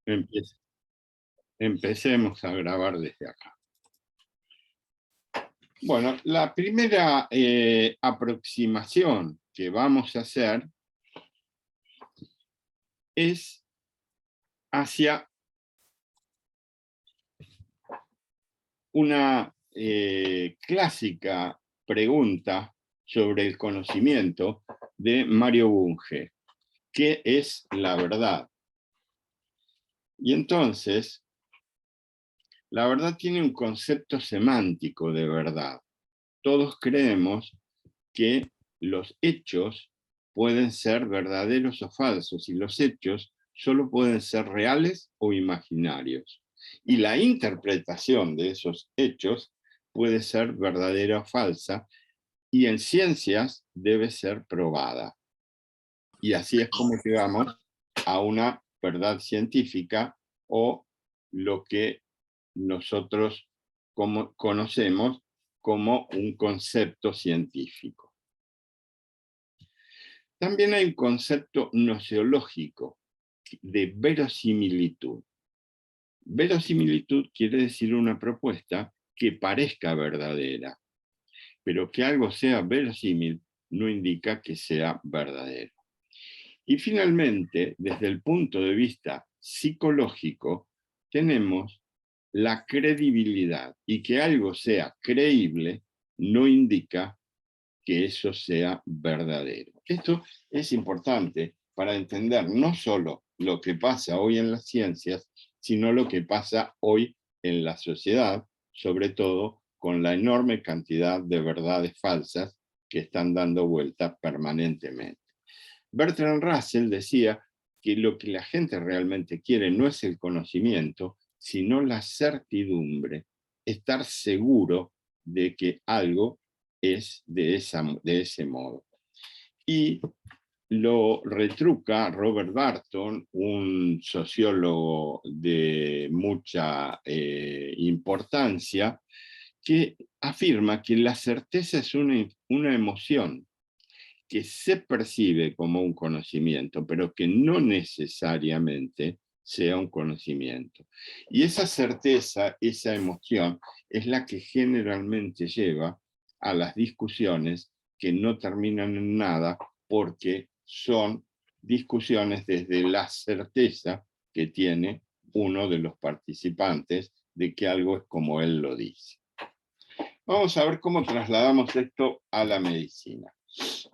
Empe- Empecemos a grabar desde acá. Bueno, la primera aproximación que vamos a hacer es hacia una clásica pregunta sobre el conocimiento de Mario Bunge. ¿Qué es la verdad? Y entonces, la verdad tiene un concepto semántico de verdad. Todos creemos que los hechos pueden ser verdaderos o falsos, y los hechos solo pueden ser reales o imaginarios. Y la interpretación de esos hechos puede ser verdadera o falsa, y en ciencias debe ser probada. Y así es como llegamos a una verdad científica, o lo que nosotros conocemos como un concepto científico. También hay un concepto gnoseológico de verosimilitud. Verosimilitud quiere decir una propuesta que parezca verdadera, pero que algo sea verosímil no indica que sea verdadero. Y finalmente, desde el punto de vista psicológico, tenemos la credibilidad, y que algo sea creíble no indica que eso sea verdadero. Esto es importante para entender no solo lo que pasa hoy en las ciencias, sino lo que pasa hoy en la sociedad, sobre todo con la enorme cantidad de verdades falsas que están dando vuelta permanentemente. Bertrand Russell decía que lo que la gente realmente quiere no es el conocimiento, sino la certidumbre, estar seguro de que algo es de ese modo. Y lo retruca Robert Barton, un sociólogo de mucha importancia, que afirma que la certeza es una emoción que se percibe como un conocimiento, pero que no necesariamente sea un conocimiento. Y esa certeza, esa emoción, es la que generalmente lleva a las discusiones que no terminan en nada, porque son discusiones desde la certeza que tiene uno de los participantes de que algo es como él lo dice. Vamos a ver cómo trasladamos esto a la medicina.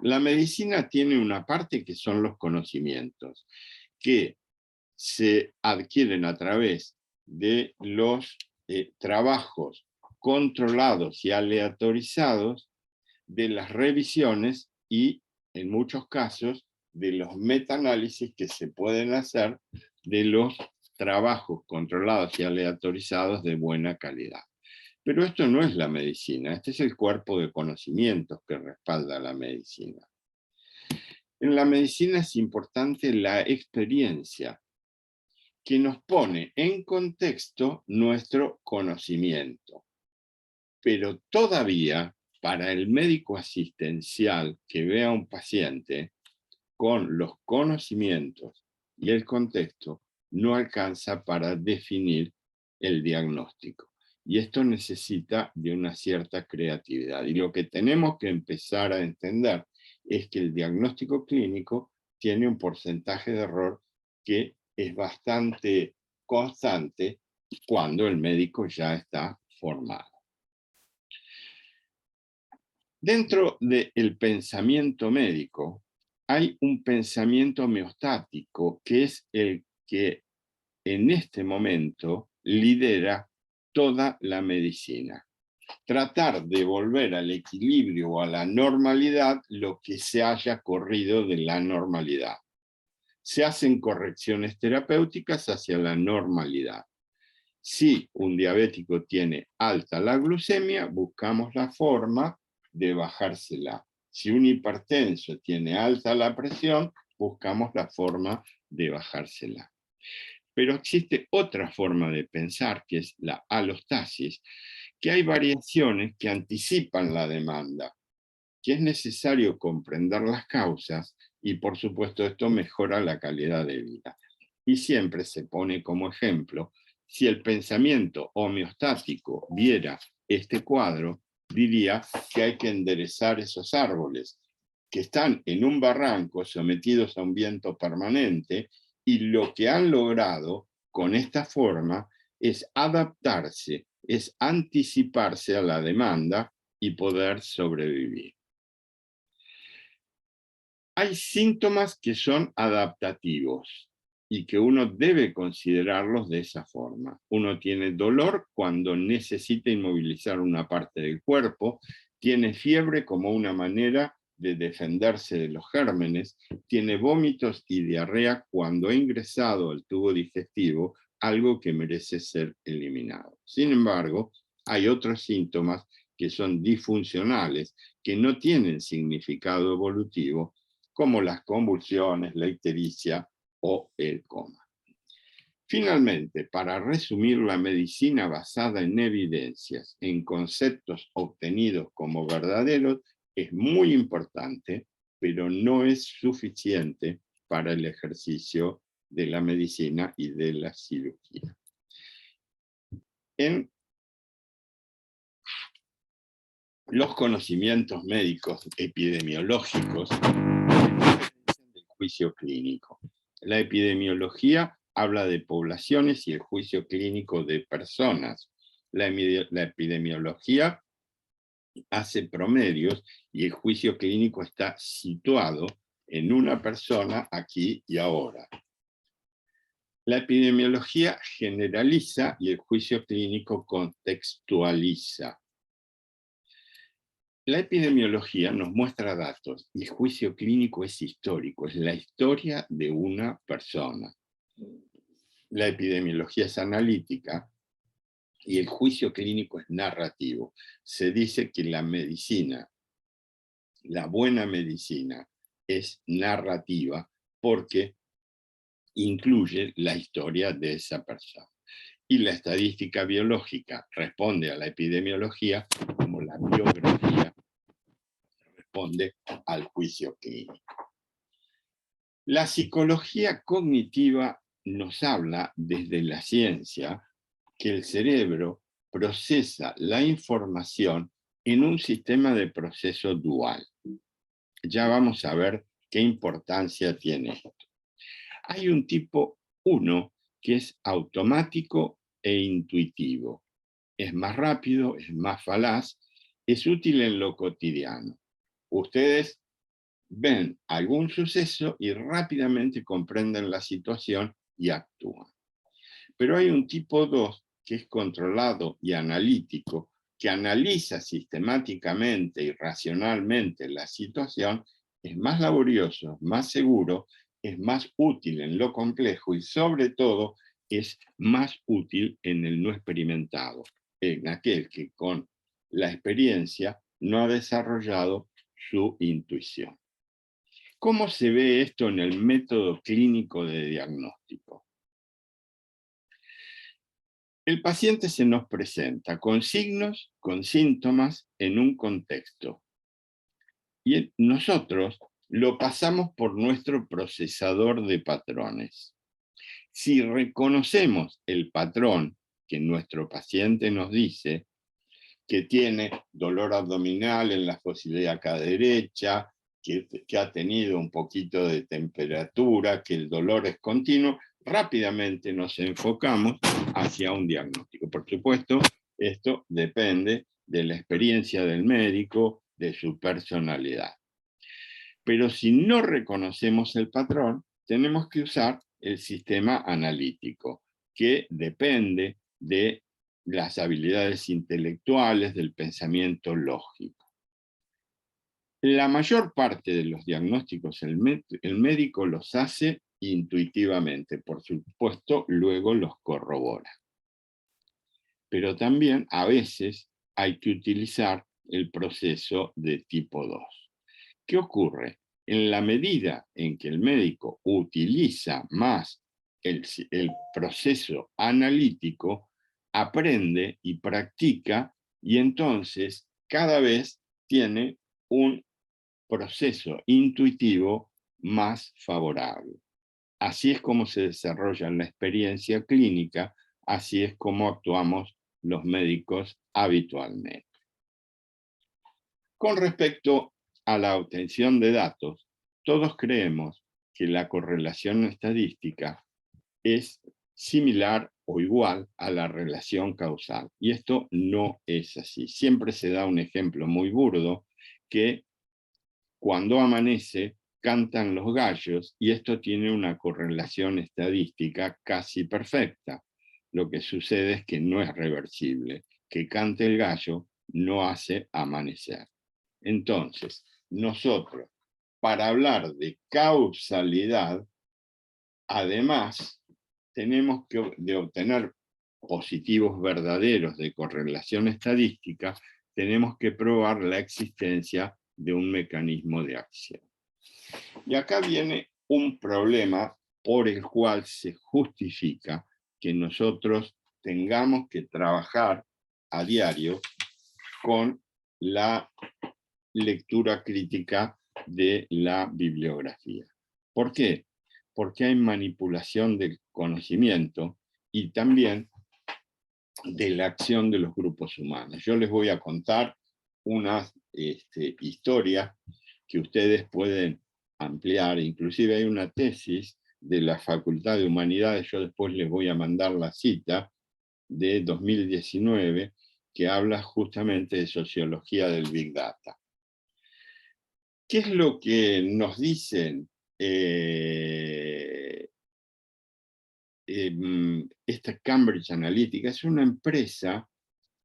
La medicina tiene una parte que son los conocimientos, que se adquieren a través de los trabajos controlados y aleatorizados, de las revisiones y, en muchos casos, de los metaanálisis que se pueden hacer de los trabajos controlados y aleatorizados de buena calidad. Pero esto no es la medicina, este es el cuerpo de conocimientos que respalda la medicina. En la medicina es importante la experiencia, que nos pone en contexto nuestro conocimiento. Pero todavía, para el médico asistencial que ve a un paciente, con los conocimientos y el contexto, no alcanza para definir el diagnóstico. Y esto necesita de una cierta creatividad. Y lo que tenemos que empezar a entender es que el diagnóstico clínico tiene un porcentaje de error que es bastante constante cuando el médico ya está formado. Dentro del pensamiento médico hay un pensamiento homeostático, que es el que en este momento lidera toda la medicina. Tratar de volver al equilibrio o a la normalidad lo que se haya corrido de la normalidad. Se hacen correcciones terapéuticas hacia la normalidad. Si un diabético tiene alta la glucemia, buscamos la forma de bajársela. Si un hipertenso tiene alta la presión, buscamos la forma de bajársela. Pero existe otra forma de pensar, que es la alostasis, que hay variaciones que anticipan la demanda, que es necesario comprender las causas, y por supuesto esto mejora la calidad de vida. Y siempre se pone como ejemplo, si el pensamiento homeostático viera este cuadro, diría que hay que enderezar esos árboles, que están en un barranco sometidos a un viento permanente, y lo que han logrado con esta forma es adaptarse, es anticiparse a la demanda y poder sobrevivir. Hay síntomas que son adaptativos y que uno debe considerarlos de esa forma. Uno tiene dolor cuando necesita inmovilizar una parte del cuerpo, tiene fiebre como una manera de defenderse de los gérmenes, tiene vómitos y diarrea cuando ha ingresado al tubo digestivo algo que merece ser eliminado. Sin embargo, hay otros síntomas que son disfuncionales, que no tienen significado evolutivo, como las convulsiones, la ictericia o el coma. Finalmente, para resumir, la medicina basada en evidencias, en conceptos obtenidos como verdaderos, es muy importante, pero no es suficiente para el ejercicio de la medicina y de la cirugía. En los conocimientos médicos epidemiológicos del juicio clínico. La epidemiología habla de poblaciones y el juicio clínico de personas. La epidemiología hace promedios y el juicio clínico está situado en una persona aquí y ahora. La epidemiología generaliza y el juicio clínico contextualiza. La epidemiología nos muestra datos y el juicio clínico es histórico, es la historia de una persona. La epidemiología es analítica y el juicio clínico es narrativo. Se dice que la medicina, la buena medicina, es narrativa porque incluye la historia de esa persona. Y la estadística biológica responde a la epidemiología como la biografía responde al juicio clínico. La psicología cognitiva nos habla desde la ciencia que el cerebro procesa la información en un sistema de proceso dual. Ya vamos a ver qué importancia tiene esto. Hay un tipo 1 que es automático e intuitivo. Es más rápido, es más falaz, es útil en lo cotidiano. Ustedes ven algún suceso y rápidamente comprenden la situación y actúan. Pero hay un tipo 2 que es controlado y analítico, que analiza sistemáticamente y racionalmente la situación, es más laborioso, más seguro, es más útil en lo complejo y sobre todo es más útil en el no experimentado, en aquel que con la experiencia no ha desarrollado su intuición. ¿Cómo se ve esto en el método clínico de diagnóstico? El paciente se nos presenta con signos, con síntomas, en un contexto. Y nosotros lo pasamos por nuestro procesador de patrones. Si reconocemos el patrón que nuestro paciente nos dice, que tiene dolor abdominal en la fosa ilíaca derecha, que ha tenido un poquito de temperatura, que el dolor es continuo, rápidamente nos enfocamos hacia un diagnóstico. Por supuesto, esto depende de la experiencia del médico, de su personalidad. Pero si no reconocemos el patrón, tenemos que usar el sistema analítico, que depende de las habilidades intelectuales, del pensamiento lógico. La mayor parte de los diagnósticos el médico los hace intuitivamente, por supuesto, luego los corrobora. Pero también a veces hay que utilizar el proceso de tipo 2. ¿Qué ocurre? En la medida en que el médico utiliza más el proceso analítico, aprende y practica, y entonces cada vez tiene un proceso intuitivo más favorable. así es como se desarrolla la experiencia clínica, así es como actuamos los médicos habitualmente. Con respecto a la obtención de datos, todos creemos que la correlación estadística es similar o igual a la relación causal. Y esto no es así. Siempre se da un ejemplo muy burdo que cuando amanece cantan los gallos y esto tiene una correlación estadística casi perfecta. Lo que sucede es que no es reversible. Que cante el gallo no hace amanecer. Entonces, nosotros, para hablar de causalidad, además, tenemos que de obtener positivos verdaderos de correlación estadística, tenemos que probar la existencia de un mecanismo de acción. Y acá viene un problema por el cual se justifica que nosotros tengamos que trabajar a diario con la lectura crítica de la bibliografía. ¿Por qué? Porque hay manipulación del conocimiento y también de la acción de los grupos humanos. Yo les voy a contar una historia que ustedes pueden ampliar. Inclusive hay una tesis de la Facultad de Humanidades, yo después les voy a mandar la cita, de 2019, que habla justamente de sociología del Big Data. ¿Qué es lo que nos dicen esta Cambridge Analytica? Es una empresa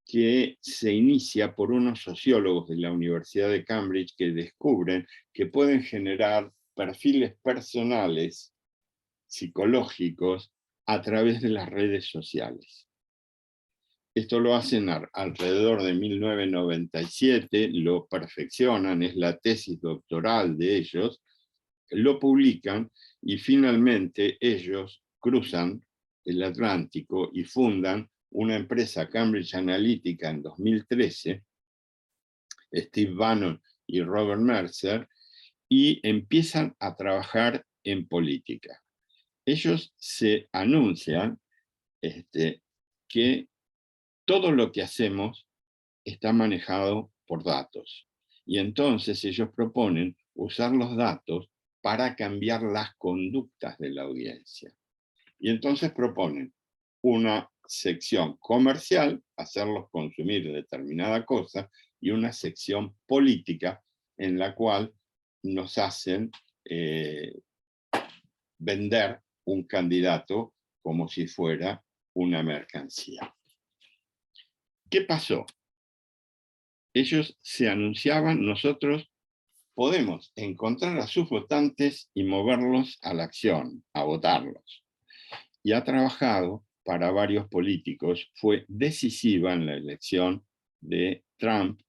que se inicia por unos sociólogos de la Universidad de Cambridge que descubren que pueden generar perfiles personales psicológicos a través de las redes sociales. Esto lo hacen alrededor de 1997, lo perfeccionan, es la tesis doctoral de ellos, lo publican y finalmente ellos cruzan el Atlántico y fundan una empresa Cambridge Analytica en 2013, Steve Bannon y Robert Mercer, y empiezan a trabajar en política. Ellos se anuncian que todo lo que hacemos está manejado por datos. Y entonces ellos proponen usar los datos para cambiar las conductas de la audiencia. Y entonces proponen una sección comercial, hacerlos consumir determinada cosa, y una sección política en la cual nos hacen vender un candidato como si fuera una mercancía. ¿Qué pasó? Ellos se anunciaban, nosotros podemos encontrar a sus votantes y moverlos a la acción, a votarlos. Y ha trabajado para varios políticos, fue decisiva en la elección de Trump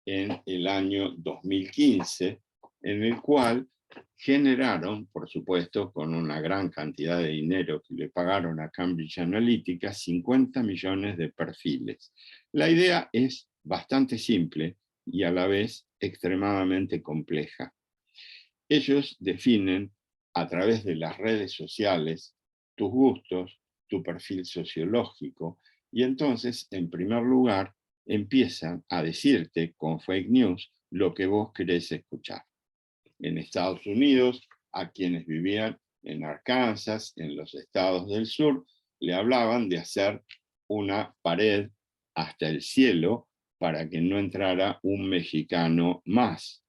en el año 2015, en el cual generaron, por supuesto, con una gran cantidad de dinero que le pagaron a Cambridge Analytica, 50 millones de perfiles. La idea es bastante simple y a la vez extremadamente compleja. Ellos definen a través de las redes sociales tus gustos, tu perfil sociológico, y entonces, en primer lugar, empiezan a decirte con fake news lo que vos querés escuchar. En Estados Unidos, a quienes vivían en Arkansas, en los estados del sur, le hablaban de hacer una pared hasta el cielo para que no entrara un mexicano más.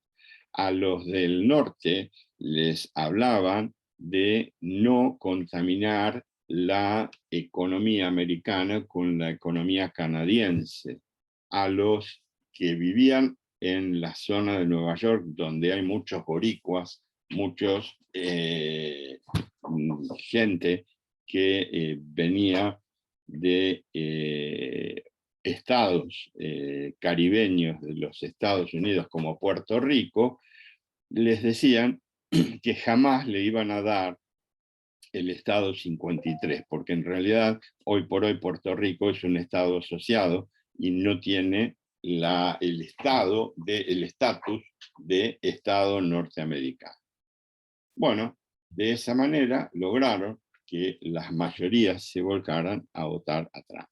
A los del norte les hablaban de no contaminar la economía americana con la economía canadiense. A los que vivían en la zona de Nueva York, donde hay muchos boricuas, muchos gente que venía de estados caribeños de los Estados Unidos como Puerto Rico, les decían que jamás le iban a dar el estado 53, porque en realidad hoy por hoy Puerto Rico es un estado asociado y no tiene el estatus de estado norteamericano. Bueno, De esa manera lograron que las mayorías se volcaran a votar a Trump.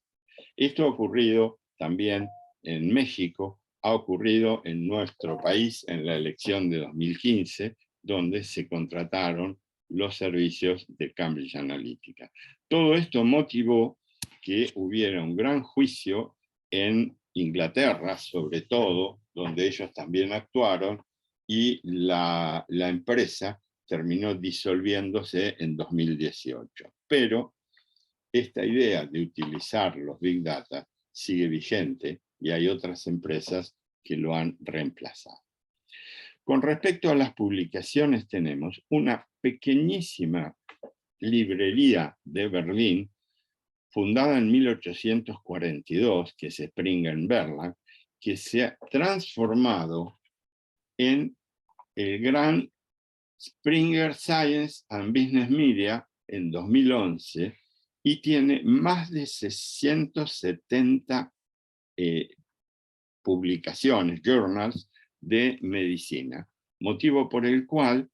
Esto ha ocurrido también en México, ha ocurrido en nuestro país en la elección de 2015, donde se contrataron los servicios de Cambridge Analytica. Todo esto motivó que hubiera un gran juicio en Inglaterra, sobre todo, donde ellos también actuaron, y la empresa terminó disolviéndose en 2018. Pero esta idea de utilizar los Big Data sigue vigente y hay otras empresas que lo han reemplazado. Con respecto a las publicaciones, tenemos una pequeñísima librería de Berlín, fundada en 1842, que es Springer Verlag, que se ha transformado en el gran Springer Science and Business Media en 2011, y tiene más de 670 publicaciones, journals, de medicina, motivo por el cual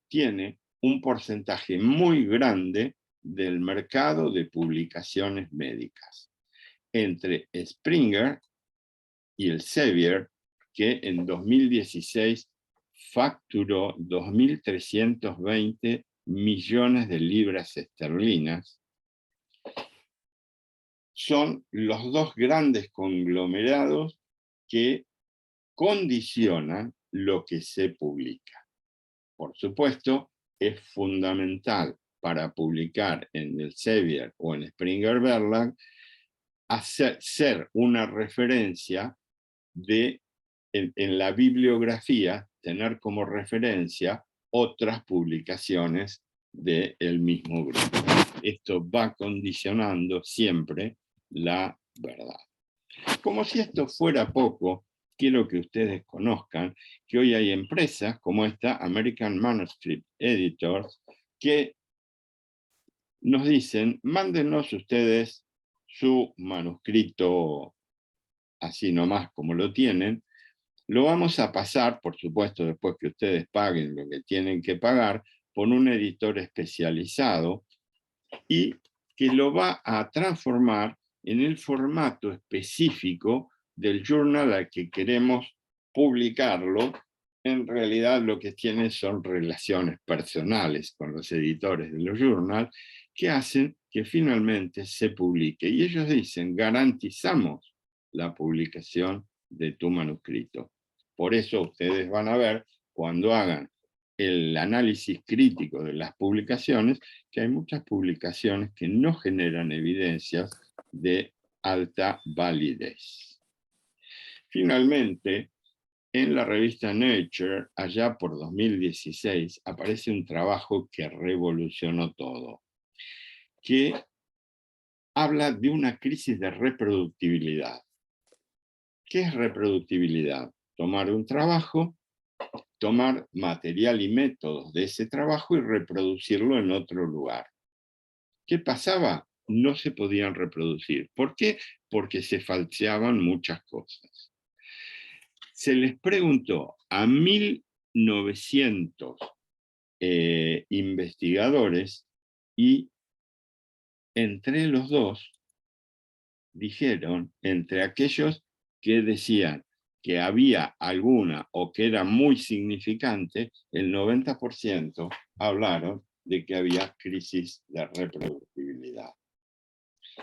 tiene un porcentaje muy grande del mercado de publicaciones médicas. Entre Springer y el Elsevier, que en 2016 facturó 2.320 millones de libras esterlinas, son los dos grandes conglomerados que condicionan lo que se publica. Por supuesto, es fundamental para publicar en el Elsevier o en Springer Verlag ser una referencia en la bibliografía, tener como referencia otras publicaciones del mismo grupo. Esto va condicionando siempre la verdad. Como si esto fuera poco, quiero que ustedes conozcan que hoy hay empresas como esta American Manuscript Editors que nos dicen, mándenos ustedes su manuscrito así nomás como lo tienen, lo vamos a pasar, por supuesto, después que ustedes paguen lo que tienen que pagar, por un editor especializado y que lo va a transformar en el formato específico del journal al que queremos publicarlo. En realidad lo que tienen son relaciones personales con los editores de los journals que hacen que finalmente se publique. Y ellos dicen, garantizamos la publicación de tu manuscrito. Por eso ustedes van a ver, cuando hagan el análisis crítico de las publicaciones, que hay muchas publicaciones que no generan evidencias de alta validez. Finalmente, en la revista Nature, allá por 2016, aparece un trabajo que revolucionó todo, que habla de una crisis de reproductibilidad. ¿Qué es reproductibilidad? Tomar un trabajo, tomar material y métodos de ese trabajo y reproducirlo en otro lugar. ¿Qué pasaba? No se podían reproducir. ¿Por qué? Porque se falseaban muchas cosas. Se les preguntó a 1.900 investigadores y entre los dos dijeron, entre aquellos que decían que había alguna o que era muy significante, el 90% hablaron de que había crisis de reproductibilidad.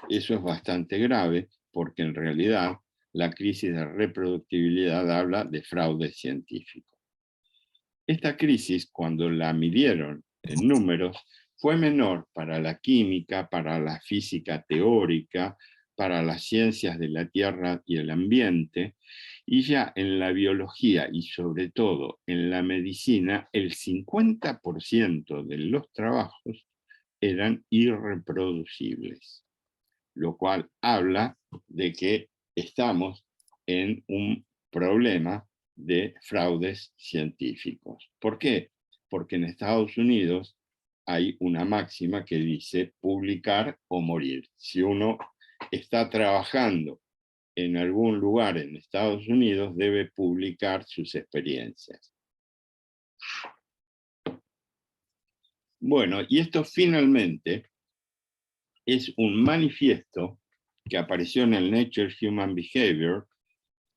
Eso es bastante grave porque en realidad la crisis de reproductibilidad habla de fraude científico. Esta crisis, cuando la midieron en números, fue menor para la química, para la física teórica, para las ciencias de la tierra y el ambiente, y ya en la biología y sobre todo en la medicina, el 50% de los trabajos eran irreproducibles, lo cual habla de que estamos en un problema de fraudes científicos. ¿Por qué? Porque en Estados Unidos hay una máxima que dice publicar o morir. Si uno está trabajando en algún lugar en Estados Unidos, debe publicar sus experiencias. Bueno, y esto finalmente es un manifiesto que apareció en el Nature Human Behavior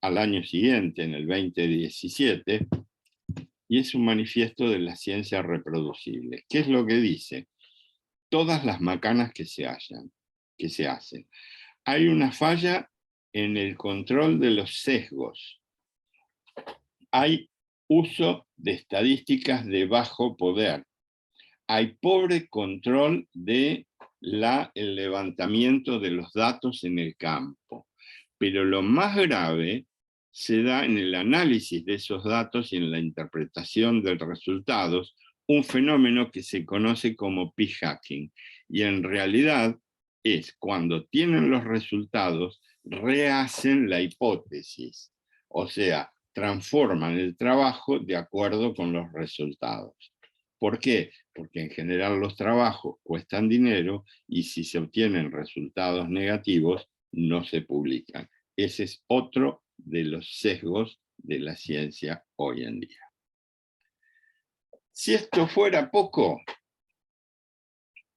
al año siguiente, en el 2017, y es un manifiesto de la ciencia reproducible. ¿Qué es lo que dice? Todas las macanas que se hacen. Hay una falla en el control de los sesgos. Hay uso de estadísticas de bajo poder. Hay pobre control de el levantamiento de los datos en el campo. Pero lo más grave se da en el análisis de esos datos y en la interpretación de los resultados, un fenómeno que se conoce como p-hacking. Y en realidad es cuando tienen los resultados, rehacen la hipótesis. O sea, transforman el trabajo de acuerdo con los resultados. ¿Por qué? Porque en general los trabajos cuestan dinero y si se obtienen resultados negativos, no se publican. Ese es otro de los sesgos de la ciencia hoy en día. Si esto fuera poco,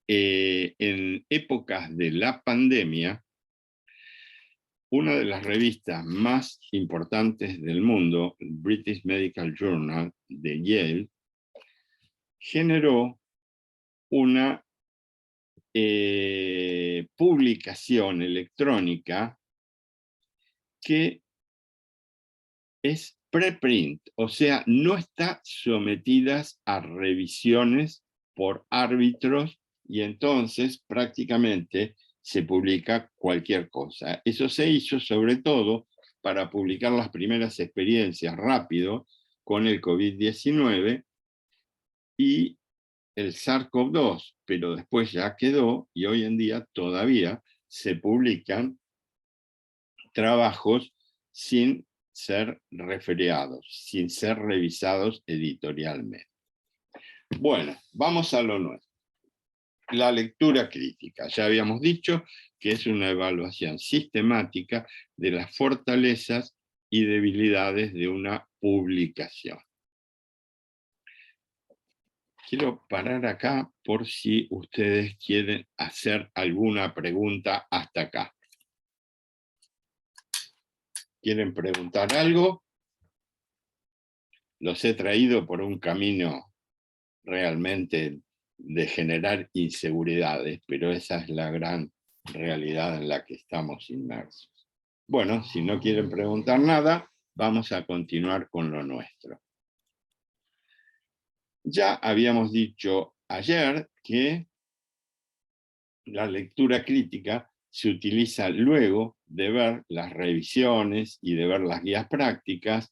en épocas de la pandemia, una de las revistas más importantes del mundo, el British Medical Journal de Yale, generó una publicación electrónica que es preprint, o sea, no está sometidas a revisiones por árbitros y entonces prácticamente se publica cualquier cosa. Eso se hizo sobre todo para publicar las primeras experiencias rápido con el COVID-19 y el SARS-CoV-2, pero después ya quedó y hoy en día todavía se publican trabajos sin ser referiados, sin ser revisados editorialmente. Bueno, vamos a lo nuestro. La lectura crítica. Ya habíamos dicho que es una evaluación sistemática de las fortalezas y debilidades de una publicación. Quiero parar acá por si ustedes quieren hacer alguna pregunta hasta acá. ¿Quieren preguntar algo? Los he traído por un camino realmente de generar inseguridades, pero esa es la gran realidad en la que estamos inmersos. Bueno, si no quieren preguntar nada, vamos a continuar con lo nuestro. Ya habíamos dicho ayer que la lectura crítica se utiliza luego de ver las revisiones y de ver las guías prácticas.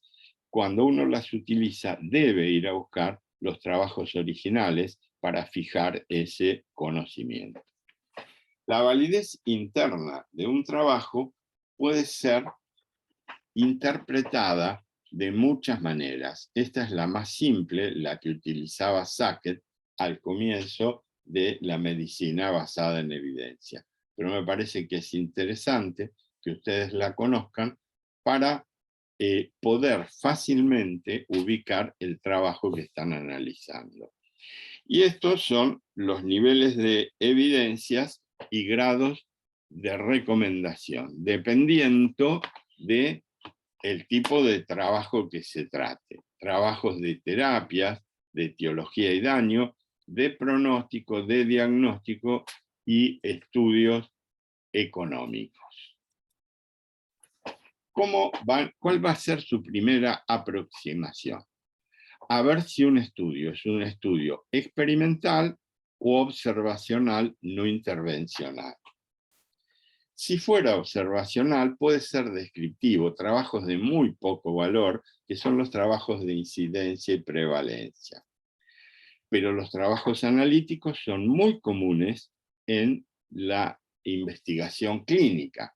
Cuando uno las utiliza, debe ir a buscar los trabajos originales para fijar ese conocimiento. La validez interna de un trabajo puede ser interpretada de muchas maneras. Esta es la más simple, la que utilizaba Sackett al comienzo de la medicina basada en evidencia. Pero me parece que es interesante que ustedes la conozcan para poder fácilmente ubicar el trabajo que están analizando. Y estos son los niveles de evidencias y grados de recomendación, dependiendo de el tipo de trabajo que se trate. Trabajos de terapias, de etiología y daño, de pronóstico, de diagnóstico y estudios económicos. ¿Cuál va a ser su primera aproximación? A ver si un estudio es un estudio experimental o observacional no intervencional. Si fuera observacional, puede ser descriptivo, trabajos de muy poco valor, que son los trabajos de incidencia y prevalencia. Pero los trabajos analíticos son muy comunes en la investigación clínica.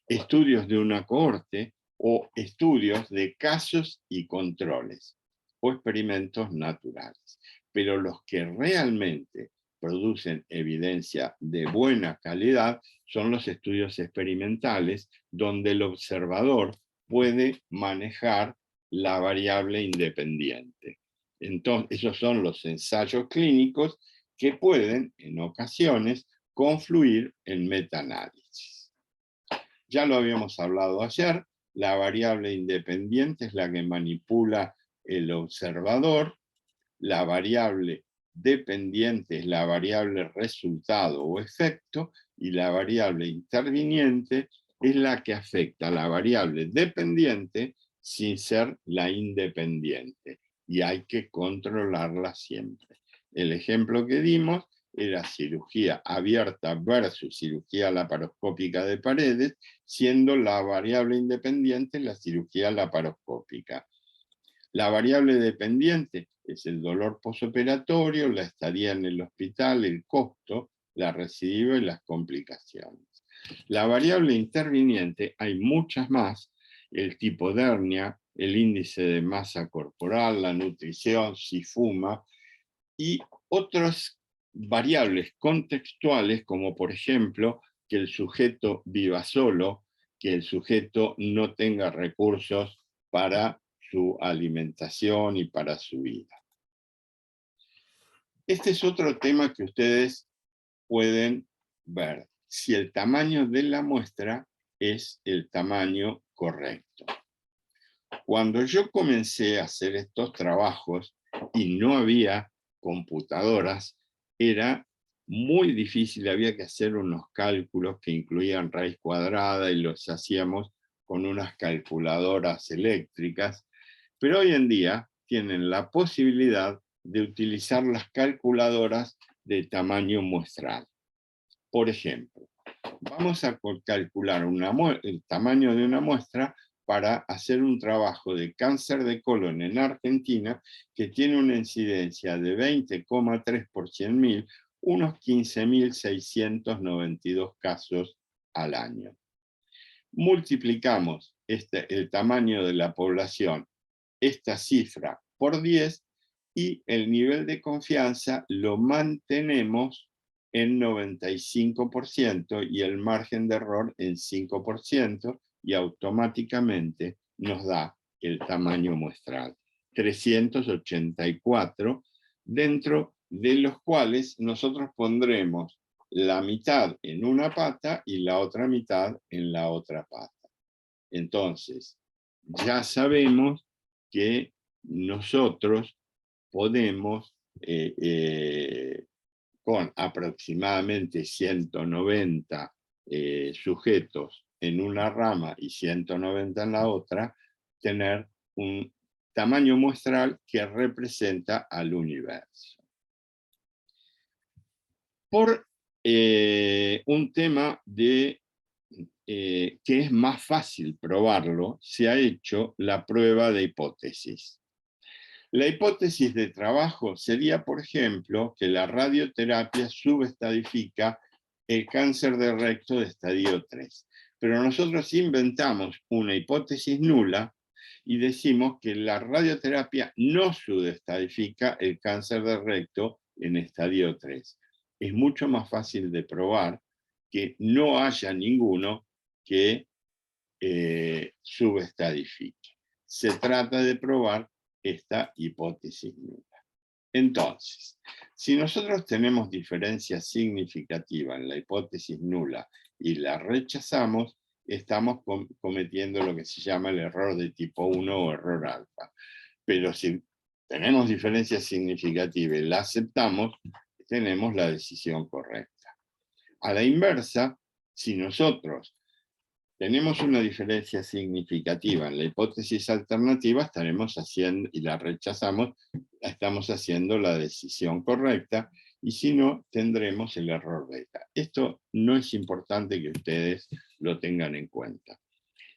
Estudios de una cohorte o estudios de casos y controles o experimentos naturales. Pero los que realmente producen evidencia de buena calidad son los estudios experimentales, donde el observador puede manejar la variable independiente. Entonces, esos son los ensayos clínicos que pueden, en ocasiones, confluir en metaanálisis. Ya lo habíamos hablado ayer, la variable independiente es la que manipula el observador, la variable dependiente es la variable resultado o efecto, y la variable interviniente es la que afecta a la variable dependiente sin ser la independiente, y hay que controlarla siempre. El ejemplo que dimos era cirugía abierta versus cirugía laparoscópica de paredes, siendo la variable independiente la cirugía laparoscópica. La variable dependiente es el dolor posoperatorio, la estadía en el hospital, el costo, la recidiva y las complicaciones. La variable interviniente, hay muchas más: el tipo de hernia, el índice de masa corporal, la nutrición, si fuma, y otras variables contextuales, como por ejemplo que el sujeto viva solo, que el sujeto no tenga recursos para su alimentación y para su vida. Este es otro tema que ustedes pueden ver, si el tamaño de la muestra es el tamaño correcto. Cuando yo comencé a hacer estos trabajos y no había computadoras, era muy difícil, había que hacer unos cálculos que incluían raíz cuadrada y los hacíamos con unas calculadoras eléctricas, pero hoy en día tienen la posibilidad de utilizar las calculadoras de tamaño muestral. Por ejemplo, vamos a calcular el tamaño de una muestra para hacer un trabajo de cáncer de colon en Argentina que tiene una incidencia de 20,3 por 100.000, unos 15.692 casos al año. Multiplicamos el tamaño de la población, esta cifra, por 10, y el nivel de confianza lo mantenemos en 95% y el margen de error en 5%, y automáticamente nos da el tamaño muestral, 384, dentro de los cuales nosotros pondremos la mitad en una pata y la otra mitad en la otra pata. Entonces, ya sabemos que nosotros podemos, con aproximadamente 190 sujetos en una rama y 190 en la otra, tener un tamaño muestral que representa al universo. Por un tema de que es más fácil probarlo, se ha hecho la prueba de hipótesis. La hipótesis de trabajo sería, por ejemplo, que la radioterapia subestadifica el cáncer de recto de estadio 3. Pero nosotros inventamos una hipótesis nula y decimos que la radioterapia no subestadifica el cáncer de recto en estadio 3. Es mucho más fácil de probar que no haya ninguno que subestadifique. Se trata de probar esta hipótesis nula. Entonces, si nosotros tenemos diferencia significativa en la hipótesis nula y la rechazamos, estamos cometiendo lo que se llama el error de tipo 1 o error alfa. Pero si tenemos diferencia significativa y la aceptamos, tenemos la decisión correcta. A la inversa, si nosotros tenemos una diferencia significativa en la hipótesis alternativa, estaremos haciendo, y la rechazamos, estamos haciendo la decisión correcta, y si no, tendremos el error beta. Esto no es importante que ustedes lo tengan en cuenta.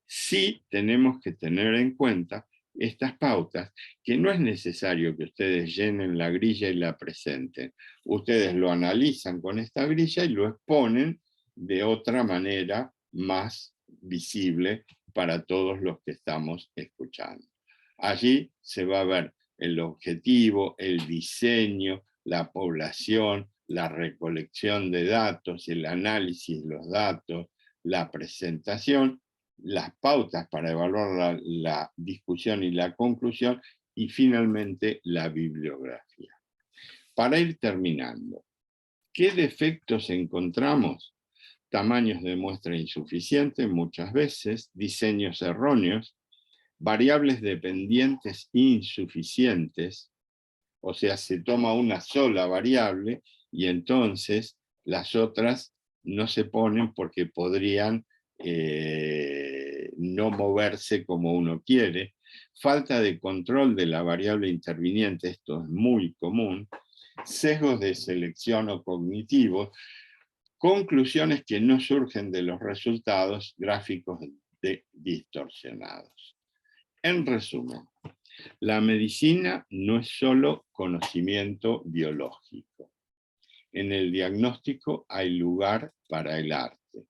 Sí tenemos que tener en cuenta estas pautas, que no es necesario que ustedes llenen la grilla y la presenten. Ustedes lo analizan con esta grilla y lo exponen de otra manera más visible para todos los que estamos escuchando. Allí se va a ver el objetivo, el diseño, la población, la recolección de datos, el análisis de los datos, la presentación, las pautas para evaluar la discusión y la conclusión, y finalmente la bibliografía. Para ir terminando, ¿Qué defectos encontramos? Tamaños de muestra insuficientes muchas veces, diseños erróneos, variables dependientes insuficientes, o sea, se toma una sola variable y entonces las otras no se ponen porque podrían no moverse como uno quiere. Falta de control de la variable interviniente, esto es muy común. Sesgos de selección o cognitivos. Conclusiones que no surgen de los resultados, gráficos distorsionados. En resumen, la medicina no es solo conocimiento biológico. En el diagnóstico hay lugar para el arte.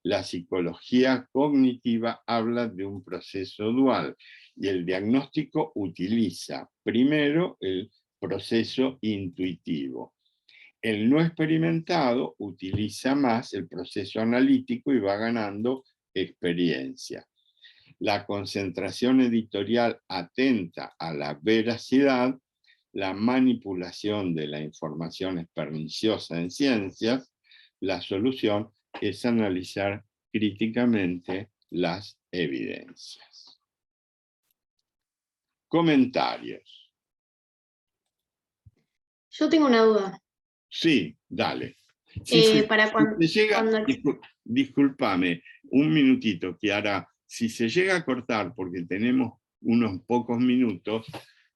La psicología cognitiva habla de un proceso dual y el diagnóstico utiliza primero el proceso intuitivo. El no experimentado utiliza más el proceso analítico y va ganando experiencia. La concentración editorial atenta a la veracidad, la manipulación de la información es perniciosa en ciencias, la solución es analizar críticamente las evidencias. Comentarios. Yo tengo una duda. Sí, dale. Si se llega, discúlpame, un minutito, Chiara, si se llega a cortar porque tenemos unos pocos minutos,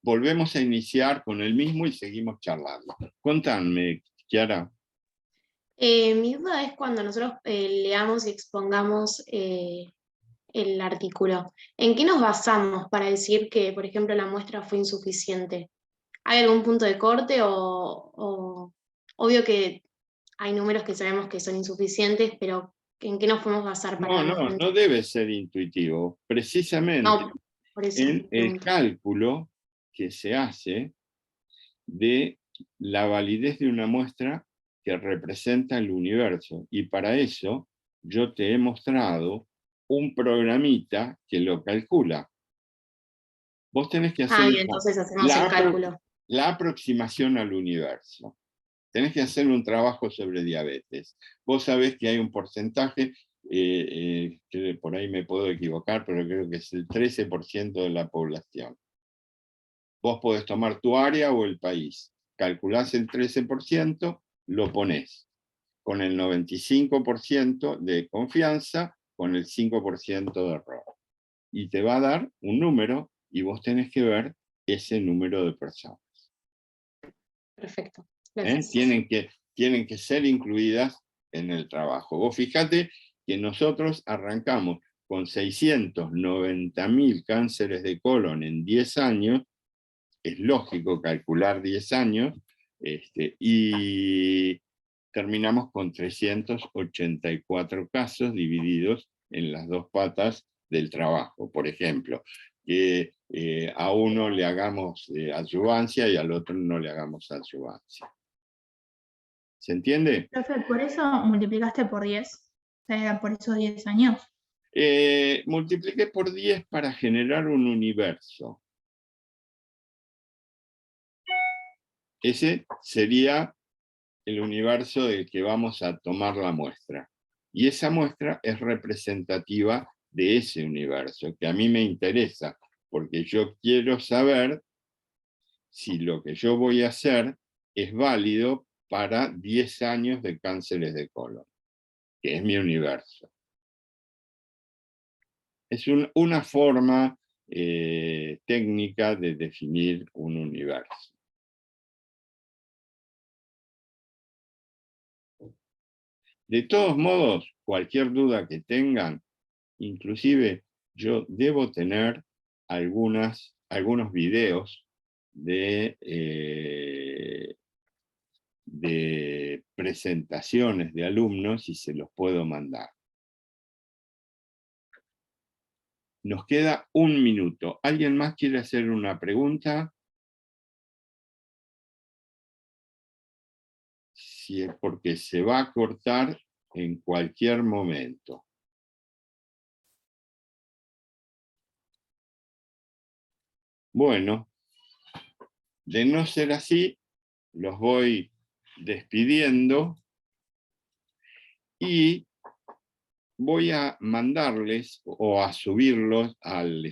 volvemos a iniciar con el mismo y seguimos charlando. Contadme, Chiara. Mi duda es cuando nosotros leamos y expongamos el artículo. ¿En qué nos basamos para decir que, por ejemplo, la muestra fue insuficiente? ¿Hay algún punto de corte o obvio que hay números que sabemos que son insuficientes, pero ¿en qué nos podemos basar para darnos cuenta? No debe ser intuitivo. Precisamente No, por eso en el pregunto. cálculo que se hace de la validez de una muestra que representa el universo. Y para eso yo te he mostrado un programita que lo calcula. Vos tenés que hacer Bien, entonces hacemos el cálculo. la aproximación al universo. Tenés que hacer un trabajo sobre diabetes. Vos sabés que hay un porcentaje, que por ahí me puedo equivocar, pero creo que es el 13% de la población. Vos podés tomar tu área o el país, calculás el 13%, lo ponés con el 95% de confianza, con el 5% de error. Y te va a dar un número y vos tenés que ver ese número de personas. Perfecto. Gracias. Tienen que ser incluidas en el trabajo. Vos fíjate que nosotros arrancamos con 690.000 cánceres de colon en 10 años, es lógico calcular 10 años, y terminamos con 384 casos divididos en las dos patas del trabajo. Por ejemplo, que a uno le hagamos adyuvancia y al otro no le hagamos adyuvancia. ¿Se entiende? Profe, por eso multiplicaste por 10, o sea, por esos 10 años. Multipliqué por 10 para generar un universo. Ese sería el universo del que vamos a tomar la muestra. Y esa muestra es representativa de ese universo, que a mí me interesa, porque yo quiero saber si lo que yo voy a hacer es válido para 10 años de cánceres de colon, que es mi universo. Es una forma técnica de definir un universo. De todos modos, cualquier duda que tengan, inclusive yo debo tener algunos videos de presentaciones de alumnos y se los puedo mandar. Nos queda un minuto. ¿Alguien más quiere hacer una pregunta? Si es porque se va a cortar en cualquier momento. Bueno, de no ser así, los voy despidiendo y voy a mandarles o a subirlos al